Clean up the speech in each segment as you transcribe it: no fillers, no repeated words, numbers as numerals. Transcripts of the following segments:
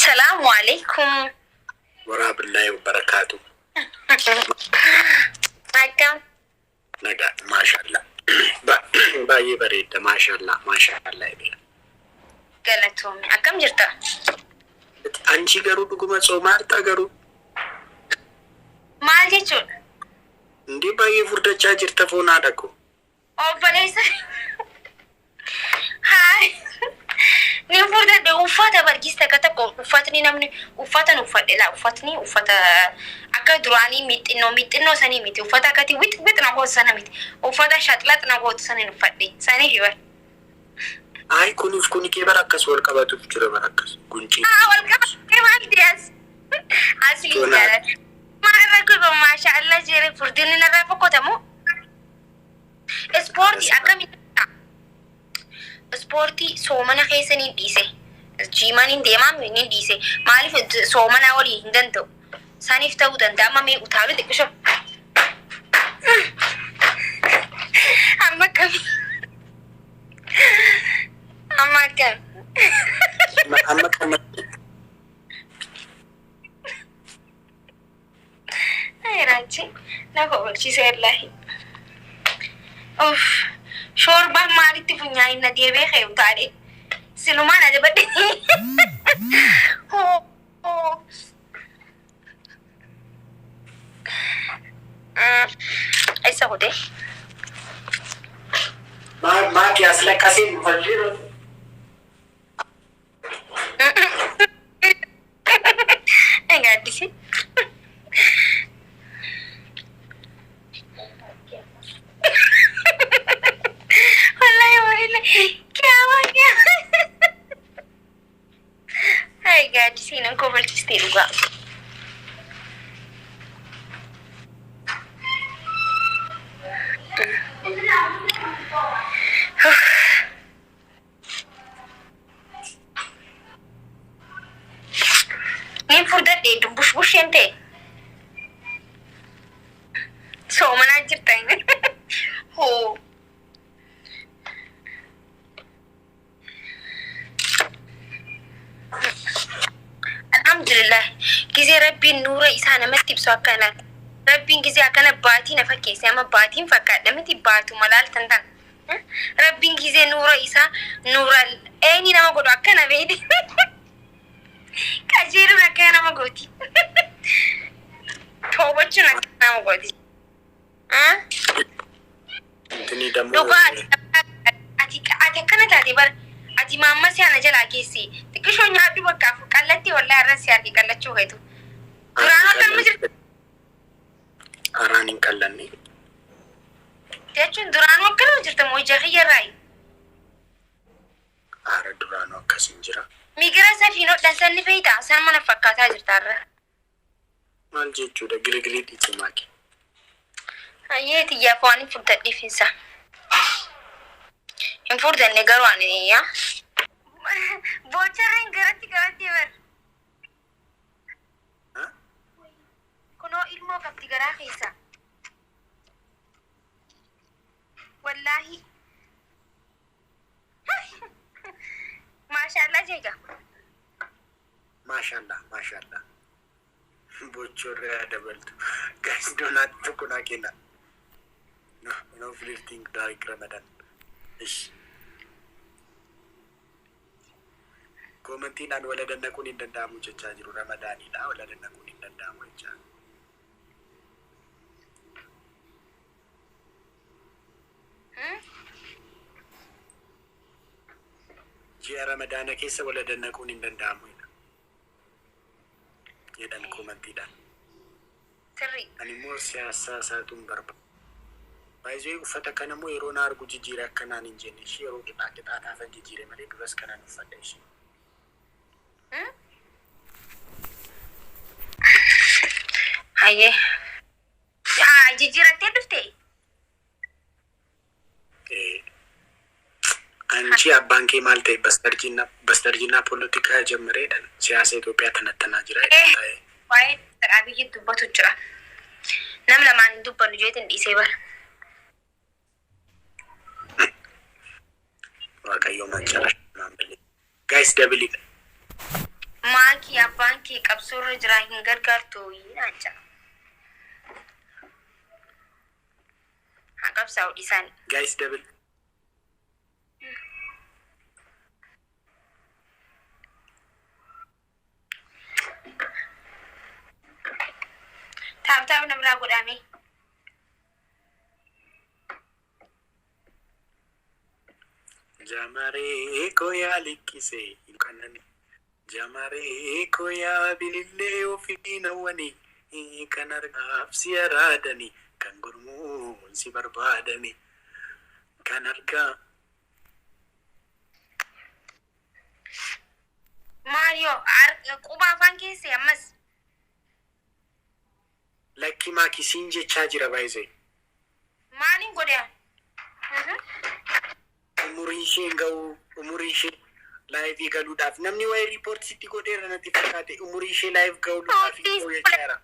السلام عليكم ورحمة الله وبركاته. معكم نجا ما شاء الله. باي بريد ما شاء الله ما شاء الله يبين. قالتهم أكم جرتا أنشي قرو بقوم صومارتا قرو. ما جيتون ندي باي فرد شاجر تفون عدكو. أو بليس هاي نفرد ده وفاتا برجيستا كتاكو وفاتني نمني وفاتا وفات لا وفاتني وفاتا أكدراني ميت إنه سني ميت وفاتا كتي ويت نقول سنة ميت وفاتا شاتلات نقول سنة نفدي سنة هيبر أي كوني كي بركز والكباتو بجرا بركز كونشي والكباتو كمان دياس أصلي جالس ما أركب ما شاء الله جري فرديني نرافق كتمو سبورتي أكمل سبورتي سومنا خيسني ديسه جيمانين ديمام مني ديسه مالي في سومنا ولي هندنتو سانيف تاو دندا ما مي أتابع دكشو أما كم هاي راجي نقول شيء سيرلاهي أوف شوربة مالي تفنيا إن دي بخير تاري سلمان أجا بدي ऐसा होते ما كي أصلا كاسين مفجر Gaddisisaa wallahi क्या हाय Gaddisiin को बोलती रुका Fudhadhee busheen ta'e soomanaa jirta hoo alhamdulillah gisee rabbiin nuura isaa namatti ibsu akkanaa rabbiin gisee akkana baatii na fakkeesse ama baatiin fakkaadha miti baatu malaaltan tan rabbiin gisee nuura isaa nuura eenyi nama godhu akkana beedi kajiru nakaya nama goti tobachu nakaya nama goti Tini damu duga ati kana tadi bar ati mamma si ana jala kesi tikisho nyaadu bakka qallatti wallahi arrasi ati qallachu heetu durano kan mujir aranin qallanni techun durano kan mujirta mojahiya rai ara durano kasin jira migira safino dasanni feita san mana fakkata jirtarra mal jechuudha giligilii dhiti maaki ayeti ya fani fudhadhi finsa hin fudhanne garwaani ya bocharen garatti bar kuno ilmo qabdi garaa keessa wallahi Mashallah jega. Mashallah. Bocorre ada beltu. Guys, donat tu kuna kena. No flirting dari Ramadan. Ish. Komentinan wala dan kunin dan damu caca jiru Ramadan ini wala dan kunin dan damu caca. Jia Ramadan keessa wala dannaquun hin danda'amu jedhan komantiidhaan. Ani immoo siyaasaa isaatuun barbaada. Baay'ee uffata kana immoo yeroo na argu jijjiire akkanaan hin jenne ishee yeroo qixaaxaafan jijjiire malee duras kanaan uffadha ishee. Hayyee jijjiirattee dhuftee? Anchi abbaan kee maal ta'e bastarjina poolitikaa ጀምሬedhaan siyaasa Itoophiyaa tanattanaa jira. Waa'ee Abiyyi dubbatu jira. Nam lamaan hin dubbannu jeetiin dhiisee bara. Waaqayyo mancara. Guys, double it. Makii abbaan kee qabsoorra jira hin gargaartu naan jedha. Haa qabsaa'u dhiisani. Guys double. Taap namraa godhame. Jamare koya likise kanani. Jamare koya bilille ofina wani kan argaaf si araadani kan gurmuun si barbaadani kan argaa. Mario quba afaan keessee ammas. Lakki Makii siin jechaa jira baay'ee. Maaliin godhaa? Umurii ishee ga'u umurii ishee live galuudhaaf namni waa'ee report sitti godheera natti fakkaate umurii ishee live galuudhaaf itti jechaara.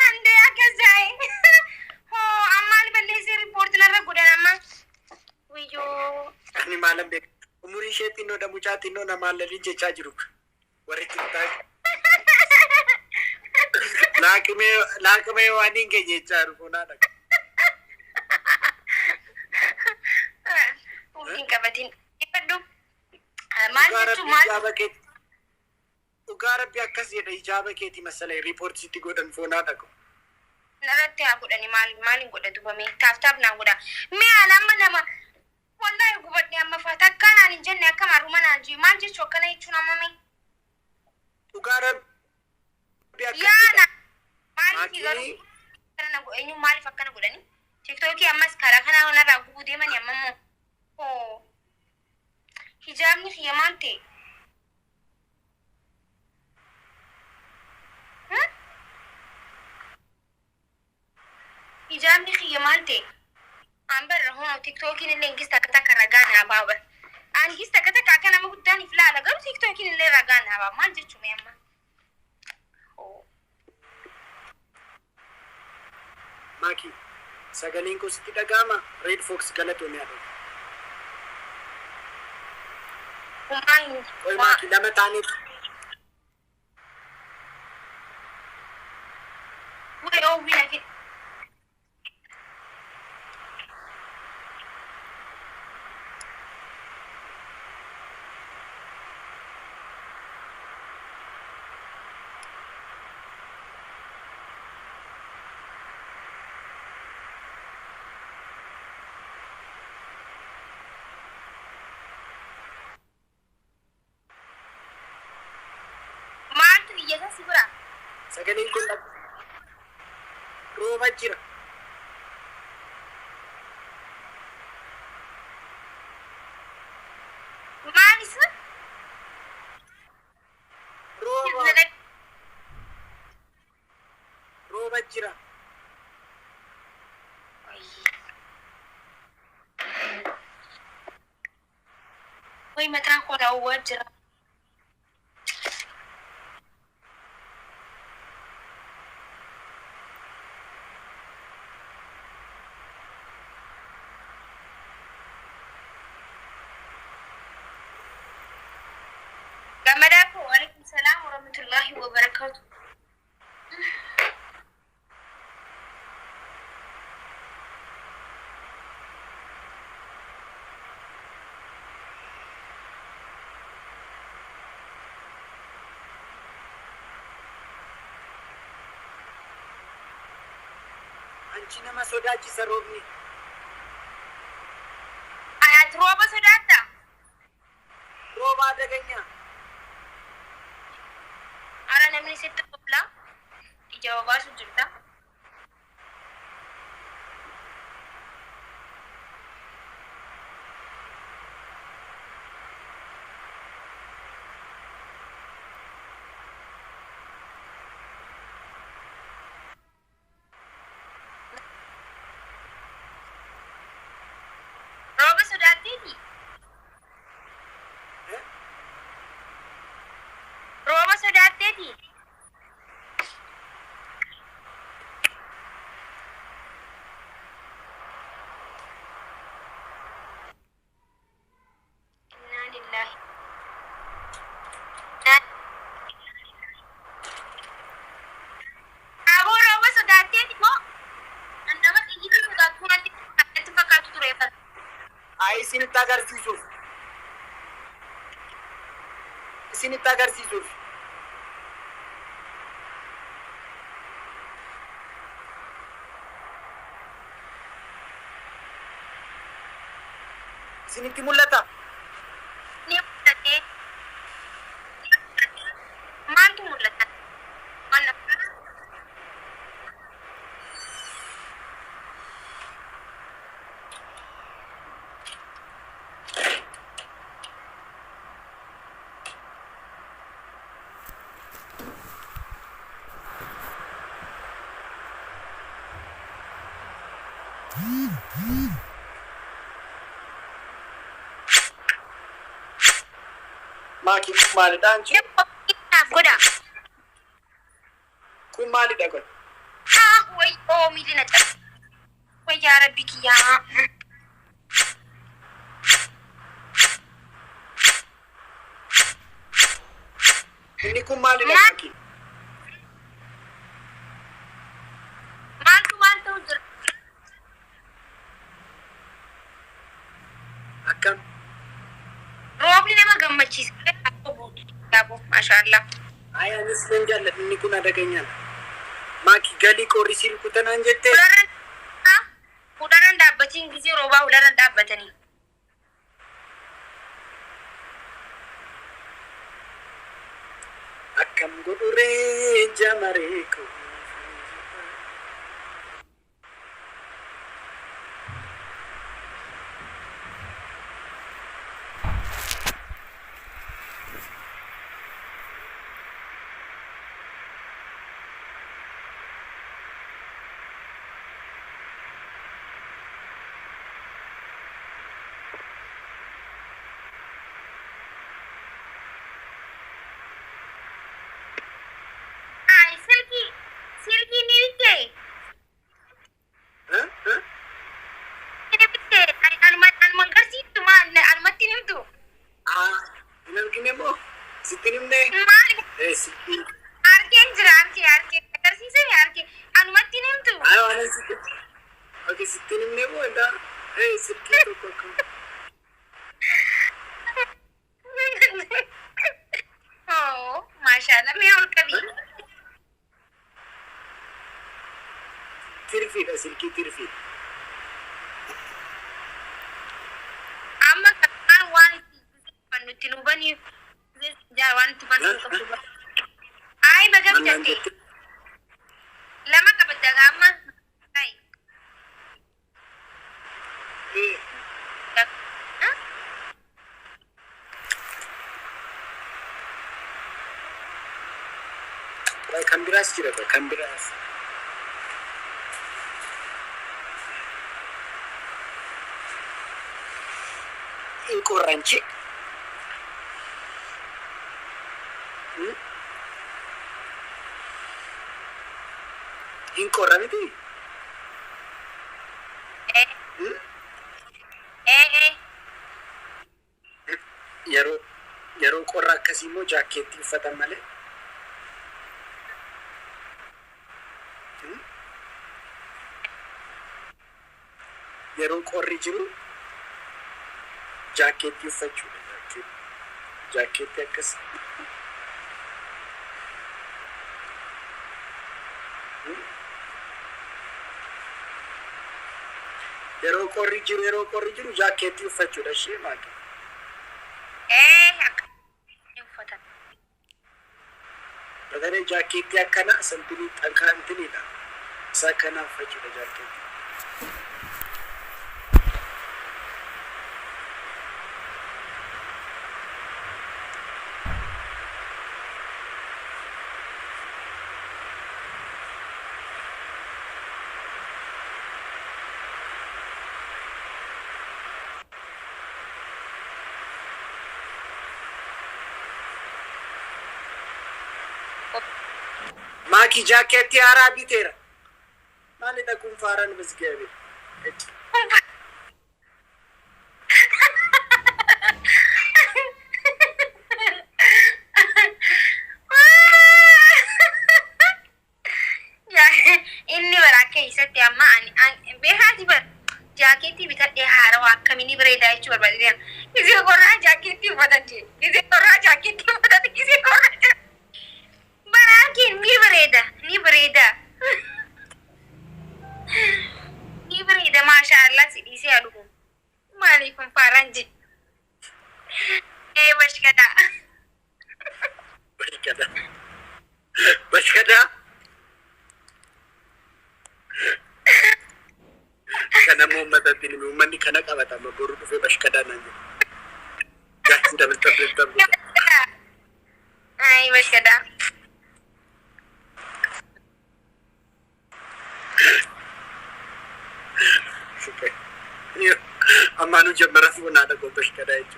Ande akasai. Oh ammaal balleessee report narra godhan amma. Wiyyoo. Ani maalan beek umurii ishee xinnoo da mucaa xinnoo namaan lalii jechaa jiru. Warri xiqqaa. Laaqimee waan hin geenye jechaa jiru kunaadha. Ufiin qabatin. Ifadhu. Maal jechuun maal? Dhugaa rabbi akkas jedha ijaaba keeti masalee report sitti godhan foonaadha ko. Narratti haa godhani maaliin godhatu bame taaf naa godha. Mee ana amma nama wallahi gubadhe amma faata akkanaan hin jenne akka maruma naan jiru maal jechuu akkana jechuun amma mee? Dhugaa rabbi akkas yaana maaliif garuu kana eenyu maaliif akkana godhani? TikTokii ammas karaa kanaa kanarraa gubuu deemani amma immoo. Oh. Hijabni kiyya maal ta'e? Hijabni kiyya maal ta'e? Ambarra hono TikTokiin illee ingis takka ragaa naa baaba. Angis takka akka nama guddaan if laala garuu TikTokiin illee ragaa naa baaba. Maal jechuun amma? Makii sagaleen koo sitti dhaga'ama Red Fox galatoomee haa ta'u. Oi Makii lama taaniif. Wait, oh, we like it. Yes, sibura. Sagaleen kun rooba jira. Maal isa? Rooba jira. Wai mataan koo daawwaa jira. وعليكم السلام ورحمة الله وبركاته. Anchi nama sodaachisa roobni. Ati rooba sodaatta? Rooba adaganya. Ara namni sitti qubla ija baasu jirta. Rooba sodaatteeti? Rooba sodaatteeti? Innaa lillahi. isinitti agarsiisuuf. Isinitti agarsiisuuf. Isinitti mul'ata. Ni mul'ate. Maaltu mul'ata? Waan Makii kun maalidha anchi? Naaf godha. Kun maalidha kun? Wayyoo miilli na cabse. Wayyaa rabbi kiyyaa. Inni kun maalidha Makii? Maaltu jira? Akkam? Roobni nama gammachiisa. Maashaallah. Anis nan jaalladha inni kun adaganyaan. Makii galii qorri si rukutanaan jettee? Udaran dhaabbatiin gisee roobaa udaran dhaabbatanii. Akkam godhuree jamaree koo. Silki ni bitte. Ini bitte. Alman garsiiftu maal almatti nimtu. Hin argine moo? Sitti nimne? Maali? Sitti. Arkeen jira arkee. Agarsiisanii arkee. Almatti nimtu. Waan sitti. Oke sitti nimne moo enda? Sitti tokko akkam. Oh, maashaallah mee ol qabii. Tirfiidha silkii tirfii. Amma kan waan nuti nu bani waan itti bani qabdu. Ay baga bitatte. Lama qabadda amma. Ay. Kan biraas jira kan biraas. Incorranci. Incorramiti. Yeroo qorra akkasii immoo jaakkeetti uffatan malee. Yeroo qorri jiru jaakkeetti uffachuudha jechuudha. Jaakkeetti akkas. Yeroo qorri jiru jaakkeetti uffachuudha ishee Makii. Uffatan. Batalee jaakkeetti akkana santinii xankaantiniidha. Isa akkana uffachuudha jaakkeetti. Makii jaakeetti haaraa biteera. Maalidha kun faaraan misgaabe? Inni bara keessatti amma beekaati bar jaakeetii bitadhee haarawaa akkamiin bareedaa jechuu barbaadeen. Gisee qorraa jaakeetii uffatadhe. Gisee qorraa jaakeetii uffatadhe. Gisee qorraa baraakin ni bareeda. Ni bareeda. Ni bareeda maashaallah si dhiisee aduun. Maaliif faranji? Bashkada. Bashkada. Bashkada. Kana mau mata tini umani kana kabata maboru tufe bashkada nanje. Jangan double. Ay bashkada. Iya, amanu jemara pun ada kok bashkada itu.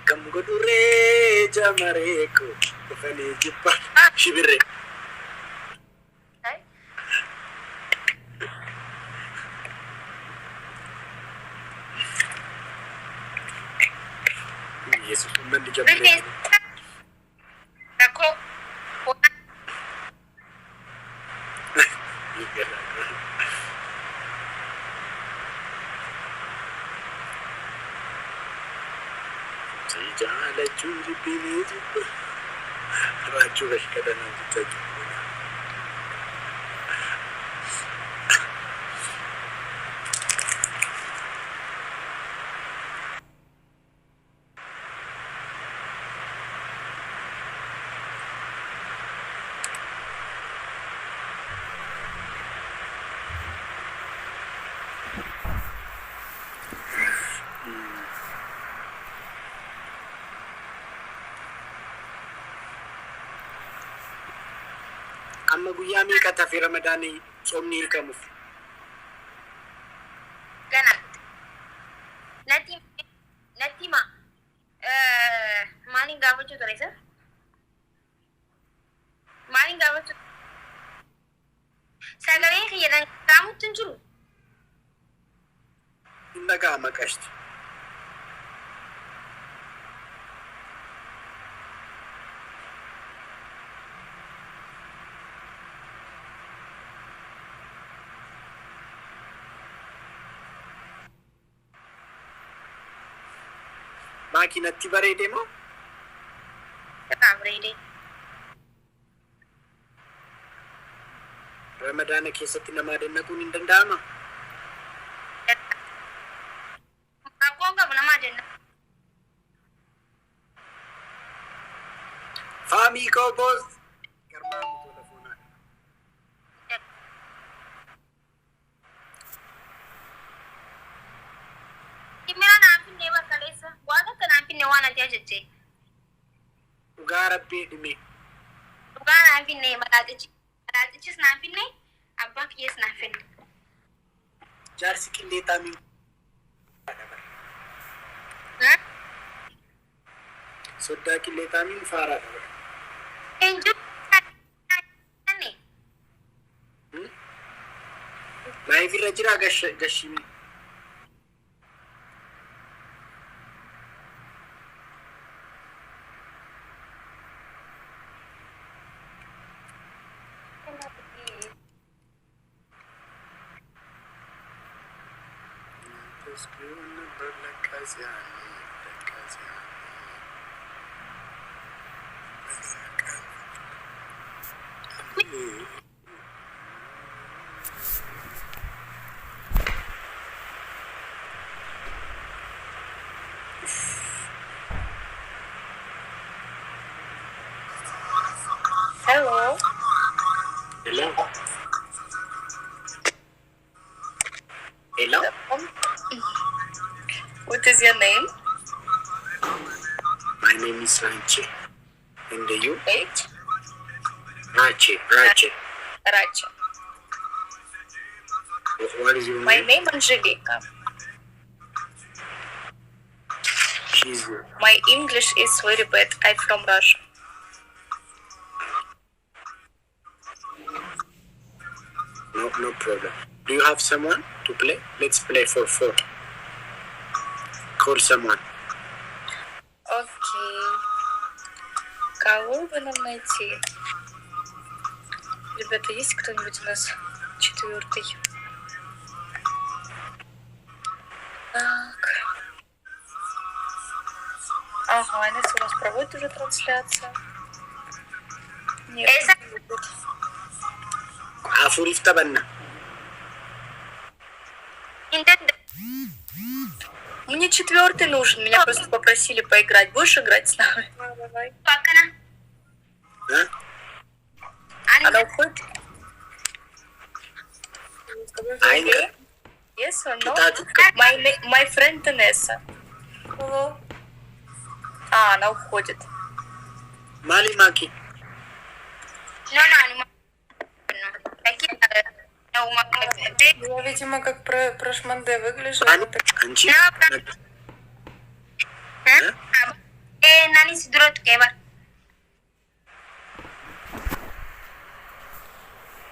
Kamu godure jamareku, kufani jipa shibire. Yesus umman di jamare. Aku Jangan curi pilih juga. Raachuu bashkada nanti saja. Amma guyyaa meeqa tafe Ramadaanii soomni hiikamuuf? gana. Natti ma. Maaliin gaafachuu ture isa? Maaliin gaafachuu? Sagaleen kiyyadan qaamutti hin jiru. Hin dhaga'ama qashti. Makii natti bareede moo? Bareede. Ramadaana keessatti namaa dannaquun hin danda'ama? Rakkoon qabu namaa jenna. Faamii koo boos. Garbaa mutuu lafuunaa. Dhimmiraa naan finnee bakka leessa. Waan akka naan finne waan ati ajajjee. Dhugaa Rabbii dhime. Dhugaa naan finne madaaxichi. Madaaxichis naan finne abbaa kiyyees naan finne. Jaarsi qillee taamiin. Soddaa qillee taamiin faaraa dha. Eenyu. Laayif irra jira gashimi. Hello. Hello. Hello. What is your name? My name is Raachuu. And you? Wait. Raachuu. Raachuu. What is your name? My name is Angelica. She's My English is very bad. I'm from Russia. no problem. Do you have someone to play? Let's play for 4. Call someone. Окей. Кого бы нам найти? Ребята, есть кто-нибудь у нас 4-й? Так. Ага, Алиса у нас проводит уже трансляцию. Нет, не будет. Афurif tabanna. Мне 4-й нужен, меня просто попросили поиграть. Будешь играть с нами? Давай. Она уходит? Ainda. Yes or no? Kita My friend Vanessa. Hello. Она уходит. Mali Makii. Я, видимо, как прошманде выгляжу. Anchi. Nani si dura tuqee bar.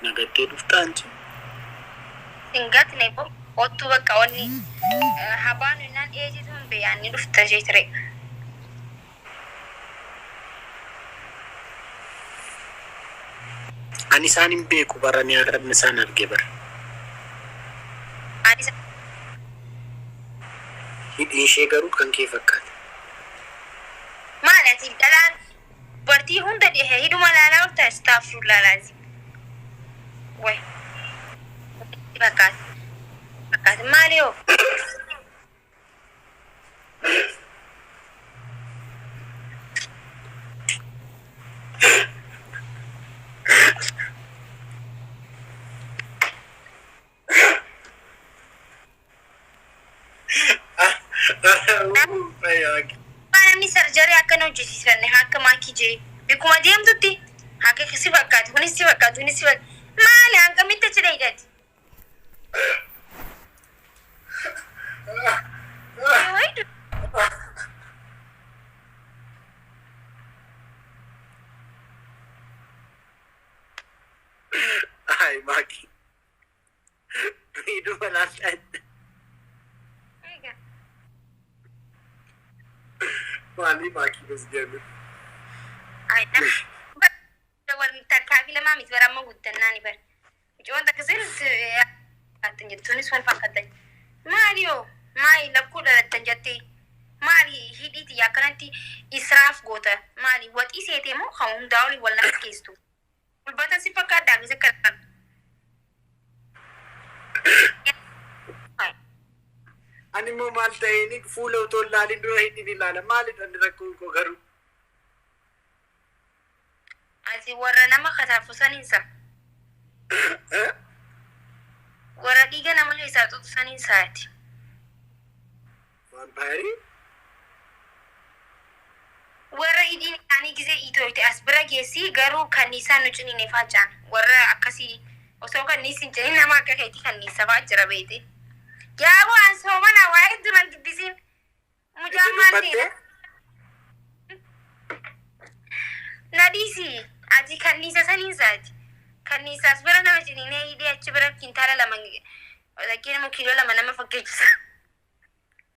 Nagattee dhufta anchi. Singatne ko ottu bakka onni habaan nan eejitu hin beeyanni dhufta jeetire. Ani isaan hin beeku baranii arrabni isaan arge bara. Hidhii ishee garuu kan kee fakkaata. Maal ati dhalaan bartii hunda dhihe hidhuma laalaa oolta istaafuu laalaati. Way. Fakkaata. Fakkaata maali hoo? Namni sarjarii akkana hojjesiisanne akka Makii jee beekuma deemtutti akka si fakkaatu kunis si fakkaatu kunis si fakkaatu maali hangamitti achi dheedhati. Ay Makii. Hidhuma laalaa. Mali Makii bas deemu. Ay warri takkaafi lamaa miti bara amma guddannaan bar. Ijoon takka sirriitti akkan jettuunis wal fakkaatan. Maali yoo maali lakkuu dhalattan jettee maali hidhiiti akkanatti israaf goota maali waxii seetee moo kan hundaa olii wal nama geesstu. Ulbatan si fakkaaddaa fi sakkaatan. Ani immoo maal ta'een fuula otoo ilaalin dura hidhiin ilaala. Maalidha inni rakkoon koo garuu? Ati warra nama kataafu saniinsa. Warra dhiiga nama keessaa tutu saniinsaati. Vampaayirii? Warra hidhiin isaanii gisee iitooyte as bira geessii garuu kanniisaan nu ciniine faacaan. Warra akkasii osoo kanniisiin ciniin nama akka keetii kanniisa faa jira beete. Yaa waan soomana waa hedduman giddisiin mujaan maal ta'e? Nadhiisi ati kanniisa saniinsaati. Kanniisaas bira nama ciniinee hidhee achi bira kintaala lama dhaggee nama kiiloo lama nama fakkeechisa.